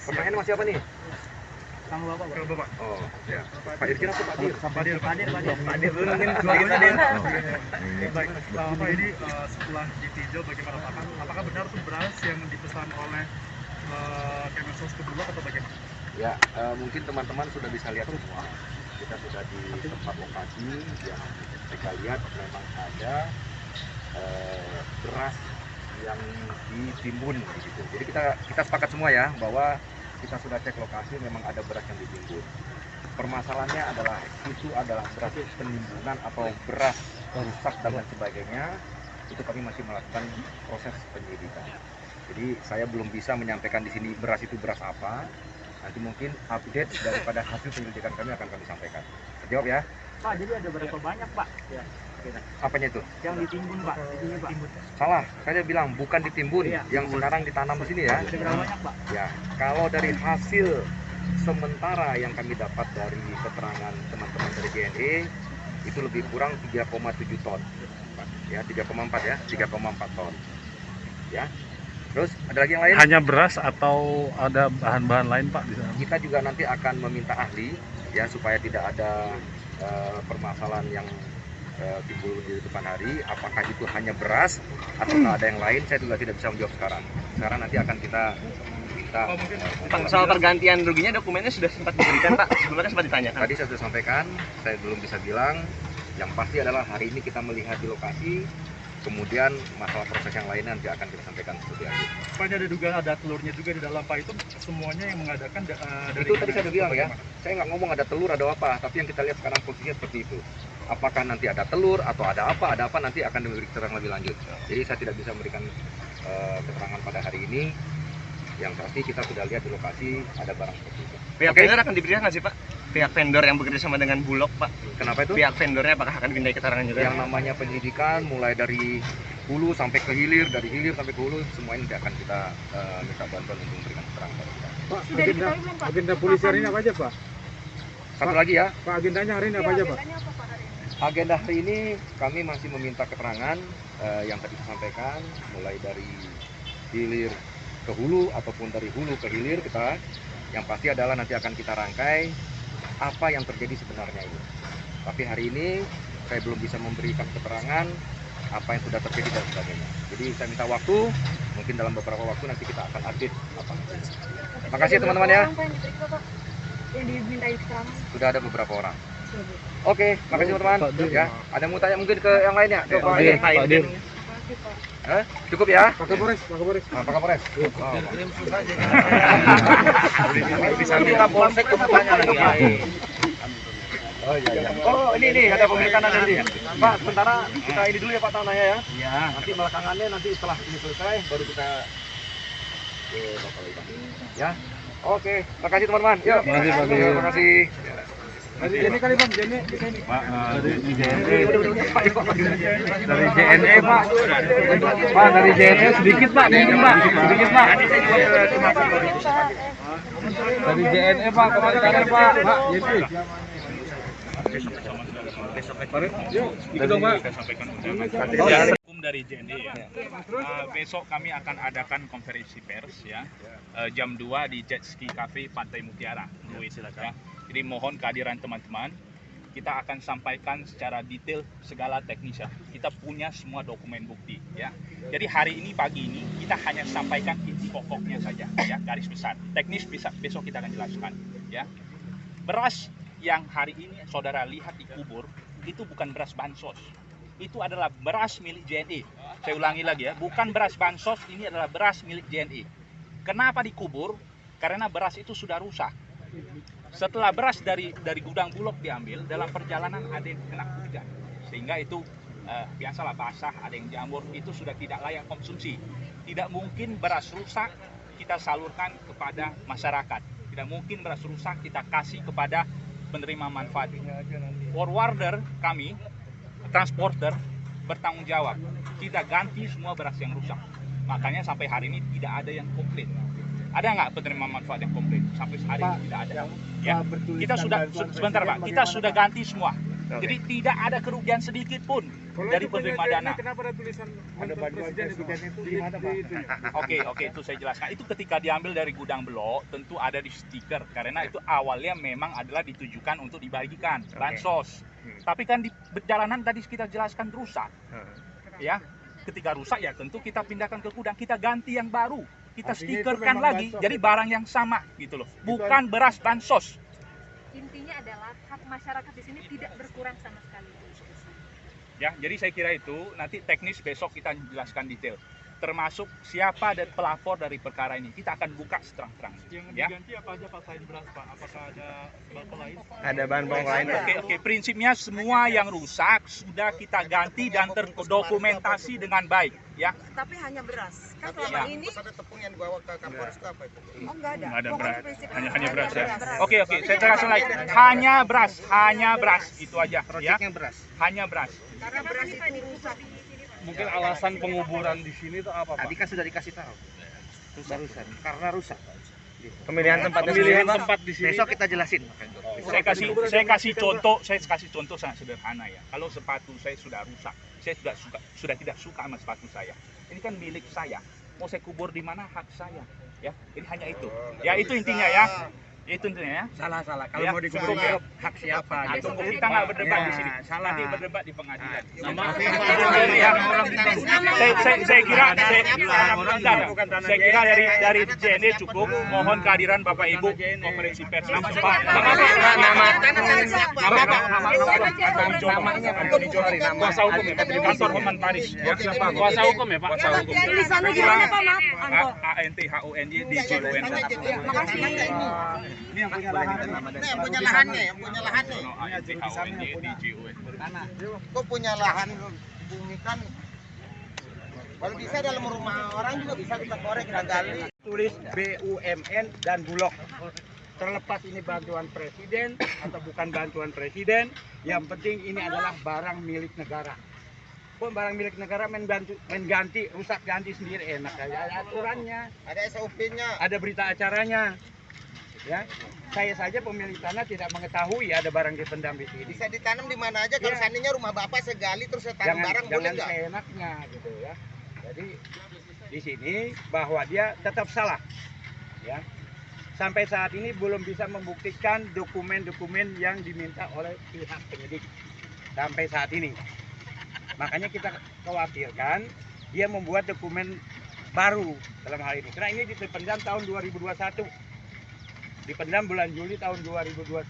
Pertanyaannya masih apa nih? Sama Bapak. Ke Bapak. Oh, ya. Pak Dirjen atau Pak Dir? Pak Dir. Pak Dir dulu mungkin dua-duanya Dir. Baik, Pak ini setelah ditinjau bagaimana Pak? Apakah benar tuh beras yang dipesan oleh Kemensos ke Bulog atau bagaimana? Ya, mungkin teman-teman sudah bisa lihat semua. Kita sudah di tempat lokasi yang mereka lihat memang ada beras yang ditimbun gitu. Jadi kita sepakat semua ya bahwa kita sudah cek lokasi memang ada beras yang ditimbun. Permasalahannya adalah itu adalah beras penimbunan atau beras rusak dan lain sebagainya. Itu kami masih melakukan proses penyelidikan. Jadi saya belum bisa menyampaikan di sini beras itu beras apa. Nanti mungkin update daripada hasil penyelidikan kami akan kami sampaikan. Terjawab ya? Pak, jadi ada berapa banyak Pak? Ya. Apanya itu? Yang ditimbun Pak, di sini Pak. Salah, saya bilang bukan ditimbun, Iya, yang sekarang ditanam di sini ya. Ada berapa banyak Pak? Ya, kalau dari hasil sementara yang kami dapat dari keterangan teman-teman dari JNE itu lebih kurang 3,7 ton. Ya, 3,4 ya, 3,4 ton. Ya. Terus ada lagi yang lain? Hanya beras atau ada bahan-bahan lain Pak di sana? Kita juga nanti akan meminta ahli ya supaya tidak ada permasalahan yang timbul di depan hari. Apakah itu hanya beras atau ada yang lain? Saya juga tidak bisa menjawab sekarang. Sekarang nanti akan kita minta. Pak, soal pergantian ruginya dokumennya sudah sempat diberikan Pak, sebelumnya sempat ditanyakan. Tadi saya sudah sampaikan, saya belum bisa bilang. Yang pasti adalah hari ini kita melihat di lokasi. Kemudian masalah proses yang lainnya nanti akan kita sampaikan seperti itu. Pak, ada dugaan ada telurnya juga di dalam Pak, itu semuanya yang mengadakan dari Itu tadi saya sudah bilang ya, saya nggak ngomong ada telur ada apa, tapi yang kita lihat sekarang posisinya seperti itu. Apakah nanti ada telur atau ada apa nanti akan diberi keterangan lebih lanjut. Jadi saya tidak bisa memberikan keterangan pada hari ini. Yang pasti kita sudah lihat di lokasi ada barang seperti itu. Pihak vendor akan diberikan nggak sih Pak? Pihak vendor yang bekerja sama dengan Bulog Pak? Kenapa itu? Pihak vendornya apakah akan dimintai keterangan juga? Yang namanya penyelidikan mulai dari hulu sampai ke hilir, dari hilir sampai ke hulu, semua ini akan kita minta bantuan untuk memberikan keterangan pada kita. Pak, agenda polisi hari ini apa aja Pak? Satu lagi ya, Pak, agendanya hari ini apa aja Pak? agenda hari ini kami masih meminta keterangan yang tadi saya sampaikan, mulai dari hilir ke hulu ataupun dari hulu ke hilir kita. Yang pasti adalah nanti akan kita rangkai apa yang terjadi sebenarnya ini. Tapi hari ini saya belum bisa memberikan keterangan apa yang sudah terjadi dan sebagainya. Jadi saya minta waktu, mungkin dalam beberapa waktu nanti kita akan update apa. Terima kasih teman-teman ya. Yang dimintai keterangan. Sudah ada beberapa orang. Oke, makasih teman-teman. Ya, ada yang mau tanya mungkin ke yang lainnya? Ke Pak Dir. Cukup ya? Pak Kapolres. Pak Kapolres. Bisa minta polsek untuk tanya lagi. Oh iya. Oh ini ada pemilik tanah tadi ya. Pak, sementara kita ini dulu ya Pak tanahnya ya. Iya. Nanti belakangannya nanti setelah ini selesai baru kita ke Bapak Ibu. Ya. Oke, terima kasih teman-teman. Yuk. Terima kasih. Ini kali Bang, ini di sini. Dari JNE Pak. Pak dari JNE sedikit Pak, sedikit Pak. Dari JNE Pak, komentarnya Pak. Jadi. Hukum dari JNE ya. Besok kami akan adakan konferensi pers ya. Jam 2 di Jet Ski Cafe Pantai Mutiara. Ya. Jadi mohon kehadiran teman-teman. Kita akan sampaikan secara detail segala teknisnya. Kita punya semua dokumen bukti ya. Jadi hari ini pagi ini kita hanya sampaikan inti pokoknya saja ya, garis besar. Teknis besok kita akan jelaskan ya. Beras yang hari ini saudara lihat di kubur itu bukan beras bansos. Itu adalah beras milik JNE. Saya ulangi lagi ya, bukan beras bansos, ini adalah beras milik JNE. Kenapa dikubur? Karena beras itu sudah rusak. Setelah beras dari gudang Bulog diambil, dalam perjalanan ada yang kena hujan, sehingga itu biasalah basah, ada yang jamur, itu sudah tidak layak konsumsi. Tidak mungkin beras rusak kita salurkan kepada masyarakat. Tidak mungkin beras rusak kita kasih kepada penerima manfaat. Forwarder kami, transporter, bertanggung jawab. Kita ganti semua beras yang rusak. Makanya sampai hari ini tidak ada yang komplit. Ada nggak penerima manfaat yang komplit? Sampai hari ini tidak ada. Ya, kita sudah sebentar Pak, kita sudah ganti semua. Jadi tidak ada kerugian sedikit pun dari penerima dana. Kenapa ada tulisan mantan presiden itu? Gimana, Pak? Oke, itu saya jelaskan. Itu ketika diambil dari gudang Bulog, tentu ada di stiker karena itu awalnya memang adalah ditujukan untuk dibagikan bansos. Tapi kan di perjalanan tadi kita jelaskan rusak. Ya, ketika rusak ya tentu kita pindahkan ke gudang, kita ganti yang baru. Kita Artinya itu stikerkan memang lagi, bansos, jadi ya, barang yang sama gitu loh. Bukan beras bansos. Intinya adalah hak masyarakat di sini tidak berkurang sama sekali. Ya, jadi saya kira itu nanti teknis besok kita jelaskan detail. Termasuk siapa dan pelapor dari perkara ini. Kita akan buka seterang-terang. Yang Ya. diganti apa aja Pak selain beras Pak? Apakah ada bahan lain? Ada bahan pokok lain, Pak. Oke, prinsipnya semua yang rusak sudah kita ganti dan terdokumentasi dengan baik, ya. Tapi hanya beras. Kan Ya. selama ini Ada tepung yang dibawa ke Kapolres itu apa itu? oh enggak ada. Nggak ada Pokoknya beras. prinsip Hanya beras ya. beras. Oke, saya terasa lagi. Hanya beras, itu aja, ya. beras. Hanya beras. Karena beras itu rusak. Mungkin alasan penguburan di sini itu apa, Pak? Tadi kan sudah dikasih tahu. Barusan karena rusak. Pemilihan tempat Pemilihan tempat di sini. Besok kita jelasin. Saya kasih contoh sangat sederhana ya. Kalau sepatu saya sudah rusak, saya sudah tidak suka sama sepatu saya. Ini kan milik saya. Mau saya kubur di mana hak saya, ya. Ini hanya itu. Ya itu intinya ya. Itu intinya ya. Salah. Kalau Ya, mau cukup dikubur ya. hak siapa? Nah, gitu. tunggu, kita nggak berdebat Ya, di sini. salah. Nanti berdebat di pengadilan. Nama Saya kira saya kira dari JNE cukup. Mohon kehadiran Bapak Ibu konferensi pers. Namanya Antoni Johari, kuasa hukum ya, di kantor Hotman Paris. Kuasa hukum ya, Pak? Kuasa hukum. Di sana gimana Pak? Maaf, Anto. ANTHONY DJUN. Makasih. Ini yang punya lahan. Yang punya lahannya. ANTHONY DJUN. Kok punya lahan bumi kan? Kalau bisa dalam rumah orang juga bisa kita korek, kita gali. Tulis BUMN dan Bulog. Terlepas ini bantuan presiden atau bukan bantuan presiden, yang penting ini adalah barang milik negara. Kok barang milik negara main ganti, rusak ganti sendiri enak aja. Ada aturannya, Ada SOP-nya. ada berita acaranya. Ya, saya saja pemilik tanah tidak mengetahui ada barang dipendam di sini. Bisa ditanam di mana aja. Kalau Iya. seandainya rumah bapak saya gali terus saya tanam barang boleh jangan nggak? seenaknya gitu ya. Jadi di sini bahwa dia tetap salah. Ya. Sampai saat ini belum bisa membuktikan dokumen-dokumen yang diminta oleh pihak penyidik. Sampai saat ini. Makanya kita khawatirkan dia membuat dokumen baru dalam hal ini. Karena ini dipendam tahun 2021. Dipendam bulan Juli tahun 2021.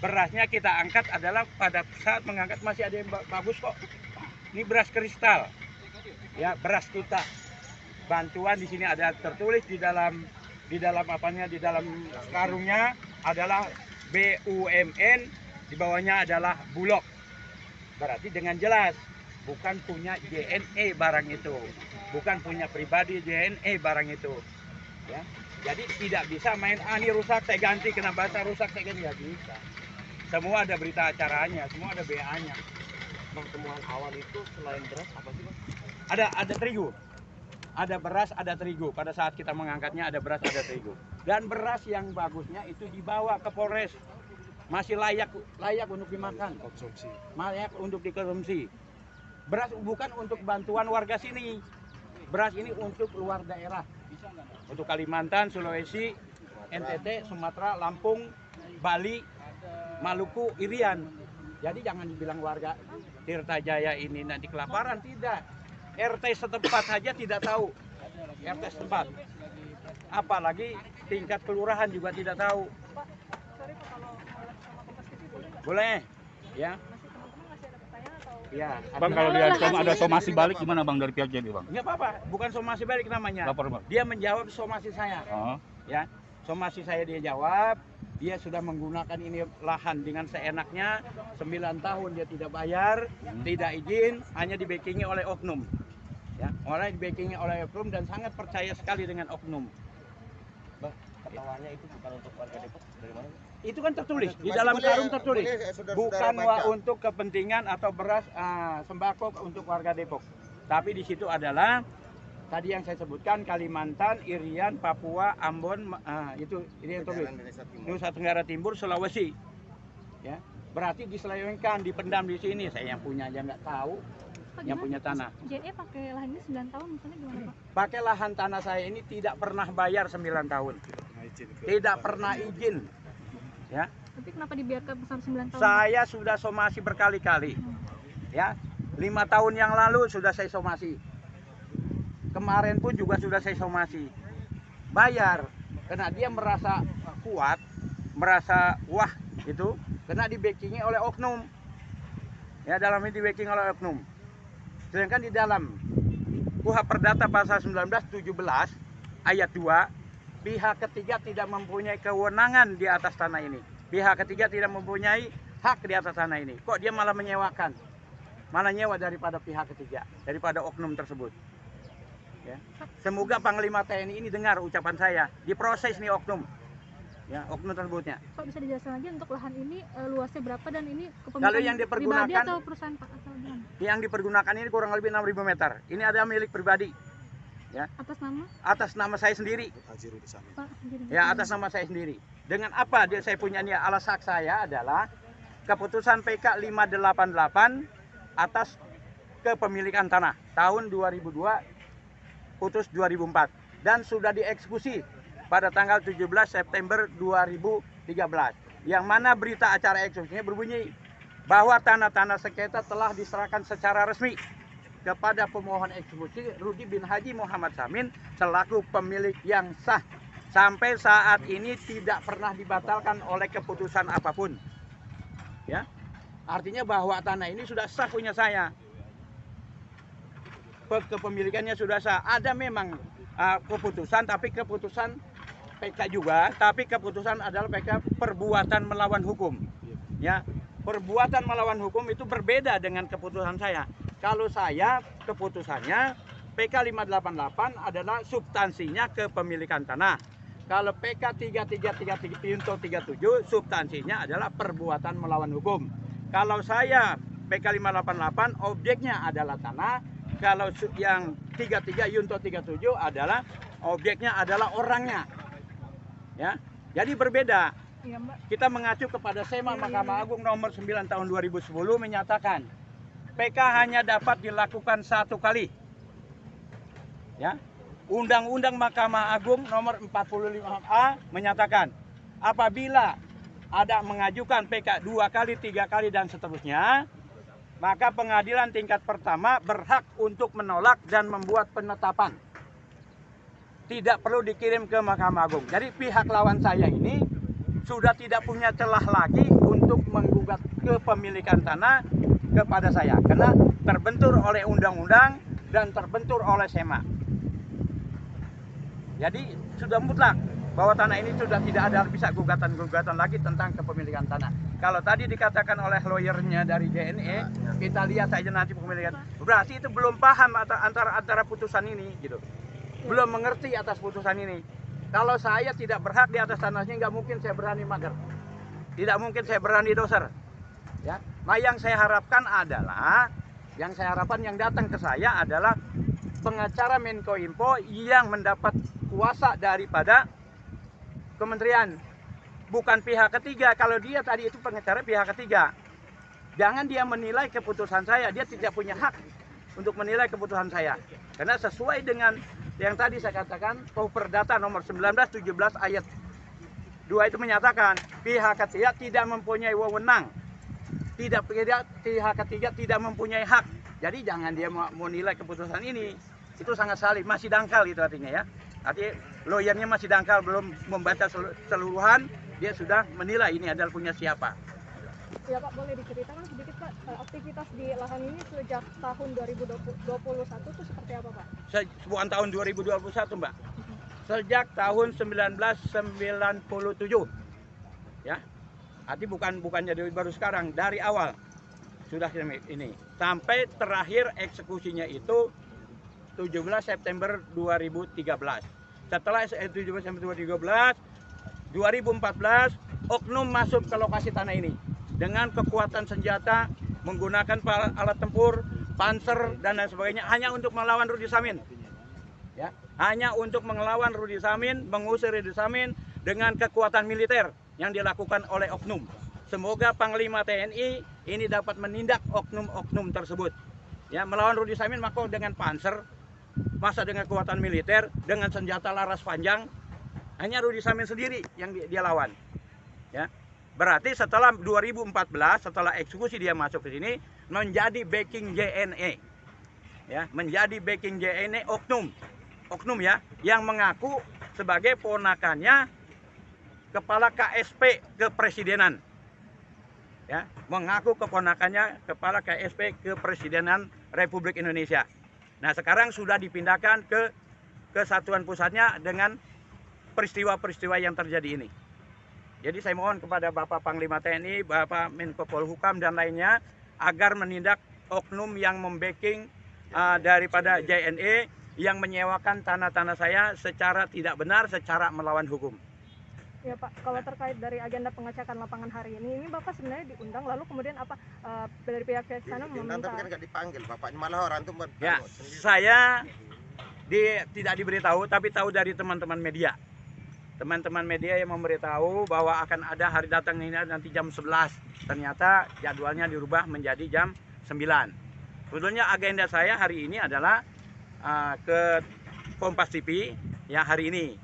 Berasnya kita angkat adalah pada saat mengangkat masih ada yang bagus kok. Ini beras kristal. Ya, beras kita. Bantuan di sini ada tertulis di dalam apanya, di dalam karungnya adalah BUMN, di bawahnya adalah Bulog. Berarti dengan jelas bukan punya JNE barang itu, bukan punya pribadi JNE barang itu. Ya. Jadi tidak bisa main ini rusak saya ganti, kena basah rusak saya ganti, ya bisa. Semua ada berita acaranya, semua ada BA-nya. Bang, temuan awal itu selain beras apa sih, Bang? Ada terigu. Ada beras, ada terigu. Pada saat kita mengangkatnya ada beras, ada terigu. Dan beras yang bagusnya itu dibawa ke Polres. Masih layak untuk dimakan. Layak untuk dikonsumsi. Beras bukan untuk bantuan warga sini. Beras ini untuk luar daerah. Untuk Kalimantan, Sulawesi, NTT, Sumatera, Lampung, Bali, Maluku, Irian. Jadi jangan dibilang warga Tirta Jaya ini nanti kelaparan, tidak. RT setempat saja tidak tahu. RT setempat. Apalagi tingkat kelurahan juga tidak tahu. Boleh, ya. Ya. Bang, kalau dia ada somasi balik gimana Bang dari pihak JNE, Bang? Nggak apa-apa, bukan somasi balik namanya. Lapor, Bang. Dia menjawab somasi saya. Oh. Ya, somasi saya dia jawab. Dia sudah menggunakan ini lahan dengan seenaknya, 9 tahun dia tidak bayar, tidak izin, hanya di-backingi oleh oknum. Ya, orang di-backingi oleh oknum dan sangat percaya sekali dengan oknum. Bang, ketahuannya itu bukan untuk warga Depok, dari mana? Itu kan tertulis di Masih dalam boleh, karung tertulis. boleh, saudara-saudara Bukan baca. untuk kepentingan atau beras sembako untuk warga Depok. Tapi di situ adalah tadi yang saya sebutkan Kalimantan, Irian, Papua, Ambon, itu ini yang tertulis. Indonesia Timur. Nusa Tenggara Timur, Sulawesi. Ya. berarti diselewengkan, dipendam di sini. Saya yang punya aja nggak tahu, Pak, yang gimana? punya tanah. JNE pakai lahan ini 9 tahun misalnya gimana Pak? Pakai lahan tanah saya ini tidak pernah bayar 9 tahun. Tidak pernah izin. Ya. Tapi kenapa dibiarkan besar 9 tahun? Saya sudah somasi berkali-kali. Ya. 5 tahun yang lalu sudah saya somasi. Kemarin pun juga sudah saya somasi. Bayar. Karena dia merasa kuat, merasa wah itu, karena di backingi oleh oknum. Ya, dalam ini di backing oleh oknum. Sedangkan di dalam KUHP Perdata pasal 1917 ayat 2, pihak ketiga tidak mempunyai kewenangan di atas tanah ini. Pihak ketiga tidak mempunyai hak di atas tanah ini. Kok dia malah menyewakan? Malah nyewa daripada pihak ketiga, daripada oknum tersebut. Ya. Semoga Panglima TNI ini dengar ucapan saya. Diproses nih oknum. Ya, oknum tersebutnya. Pak, bisa dijelaskan lagi untuk lahan ini luasnya berapa dan ini kepemilikan Kalau yang dipergunakan pribadi atau perusahaan Pak atau gimana? Yang dipergunakan ini kurang lebih 6.000 meter. Ini adalah milik pribadi. Ya. Atas nama? Atas nama saya sendiri. Pak, Ya, atas nama saya sendiri. Dengan apa dia saya punya ini? Alas hak saya adalah keputusan PK 588 atas kepemilikan tanah tahun 2002 putus 2004 dan sudah dieksekusi pada tanggal 17 September 2013. Yang mana berita acara eksekusinya berbunyi bahwa tanah-tanah sengketa telah diserahkan secara resmi kepada pemohon eksekusi Rudi bin Haji Muhammad Samin selaku pemilik yang sah. Sampai saat ini tidak pernah dibatalkan oleh keputusan apapun. Ya. Artinya bahwa tanah ini sudah sah punya saya. Kepemilikannya sudah sah. Ada memang keputusan, tapi keputusan PK juga, tapi keputusan adalah PK perbuatan melawan hukum. Ya, perbuatan melawan hukum itu berbeda dengan keputusan saya. Kalau saya keputusannya PK 588 adalah substansinya kepemilikan tanah. Kalau PK 3337 substansinya adalah perbuatan melawan hukum. Kalau saya PK 588 objeknya adalah tanah. Kalau yang 33 Yunto 37 adalah objeknya adalah orangnya. Ya. Jadi berbeda. Iya, Mbak. Kita mengacu kepada SEMA Mahkamah Agung nomor 9 tahun 2010 menyatakan PK hanya dapat dilakukan 1 kali. Ya. Undang-Undang Mahkamah Agung nomor 45A menyatakan apabila ada mengajukan PK 2 kali, 3 kali dan seterusnya, maka pengadilan tingkat pertama berhak untuk menolak dan membuat penetapan. Tidak perlu dikirim ke Mahkamah Agung. Jadi pihak lawan saya ini sudah tidak punya celah lagi untuk menggugat kepemilikan tanah kepada saya. Karena terbentur oleh undang-undang dan terbentur oleh SEMA. Jadi sudah mutlak bahwa tanah ini sudah tidak ada bisa gugatan-gugatan lagi tentang kepemilikan tanah. Kalau tadi dikatakan oleh lawyernya dari JNE, kita lihat saja nanti kepemilikan. Berarti itu belum paham antara putusan ini, gitu. Belum mengerti atas putusan ini. Kalau saya tidak berhak di atas tanahnya, nggak mungkin saya berani mager. Tidak mungkin saya berani doser. Ya, yang saya harapkan adalah, yang datang ke saya adalah pengacara Menko Info yang mendapat kuasa daripada kementerian. Bukan pihak ketiga. Kalau dia tadi itu pengacara pihak ketiga, jangan dia menilai keputusan saya. Dia tidak punya hak untuk menilai keputusan saya. Karena sesuai dengan yang tadi saya katakan, KUHP Perdata nomor 1917 ayat 2 itu menyatakan pihak ketiga tidak mempunyai wewenang. Pihak ketiga tidak mempunyai hak. Jadi jangan dia mau nilai keputusan ini. Itu sangat salib, masih dangkal itu artinya ya. Artinya lawyernya masih dangkal, belum membaca seluruhan. Dia sudah menilai ini adalah punya siapa. Ya Pak, boleh diceritakan sedikit Pak, aktivitas di lahan ini sejak tahun 2021 itu seperti apa Pak? Bukan tahun 2021 Mbak. Sejak tahun 1997. Ya. Arti bukannya dari baru sekarang, dari awal sudah ini. Sampai terakhir eksekusinya itu 17 September 2013. Setelah 17 September 2013, 2014 oknum masuk ke lokasi tanah ini dengan kekuatan senjata, menggunakan alat tempur, panser dan lain sebagainya hanya untuk melawan Rudi Samin. Ya, hanya untuk melawan Rudi Samin, mengusir Rudi Samin dengan kekuatan militer yang dilakukan oleh oknum. Semoga Panglima TNI ini dapat menindak oknum-oknum tersebut. Ya, melawan Rudy Samin maka dengan panser, masa dengan kekuatan militer, dengan senjata laras panjang, hanya Rudy Samin sendiri yang dia lawan. Ya. Berarti setelah 2014, setelah eksekusi dia masuk ke sini, menjadi backing JNE. Ya, menjadi backing JNE oknum ya, yang mengaku sebagai ponakannya Kepala KSP Kepresidenan. Ya, mengaku keponakannya Kepala KSP Kepresidenan Republik Indonesia. Nah, sekarang sudah dipindahkan ke kesatuan pusatnya dengan peristiwa-peristiwa yang terjadi ini. Jadi saya mohon kepada Bapak Panglima TNI, Bapak Menko Polhukam dan lainnya agar menindak oknum yang membacking daripada JNE yang menyewakan tanah-tanah saya secara tidak benar, secara melawan hukum. Ya Pak, kalau terkait dari agenda pengecekan lapangan hari ini Bapak sebenarnya diundang, lalu kemudian apa dari pihak sana meminta? Tapi kan nggak dipanggil, Bapaknya malah orang tuh Ya, saya tidak diberitahu, tapi tahu dari teman-teman media. Teman-teman media yang memberitahu bahwa akan ada hari datang ini nanti jam 11. Ternyata jadwalnya dirubah menjadi jam 9. Sebetulnya agenda saya hari ini adalah ke Kompas TV ya hari ini.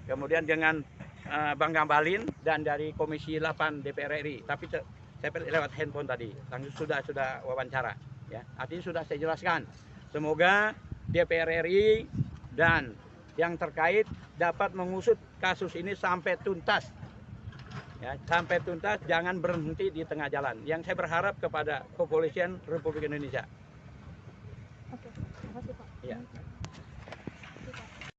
Kemudian dengan Bang Gambalin dan dari Komisi 8 DPR RI, tapi saya lewat handphone tadi, sudah wawancara, ya. Artinya sudah saya jelaskan. Semoga DPR RI dan yang terkait dapat mengusut kasus ini sampai tuntas, ya, sampai tuntas, jangan berhenti di tengah jalan. Yang saya berharap kepada Kepolisian Republik Indonesia. Oke, terima kasih Pak. Ya.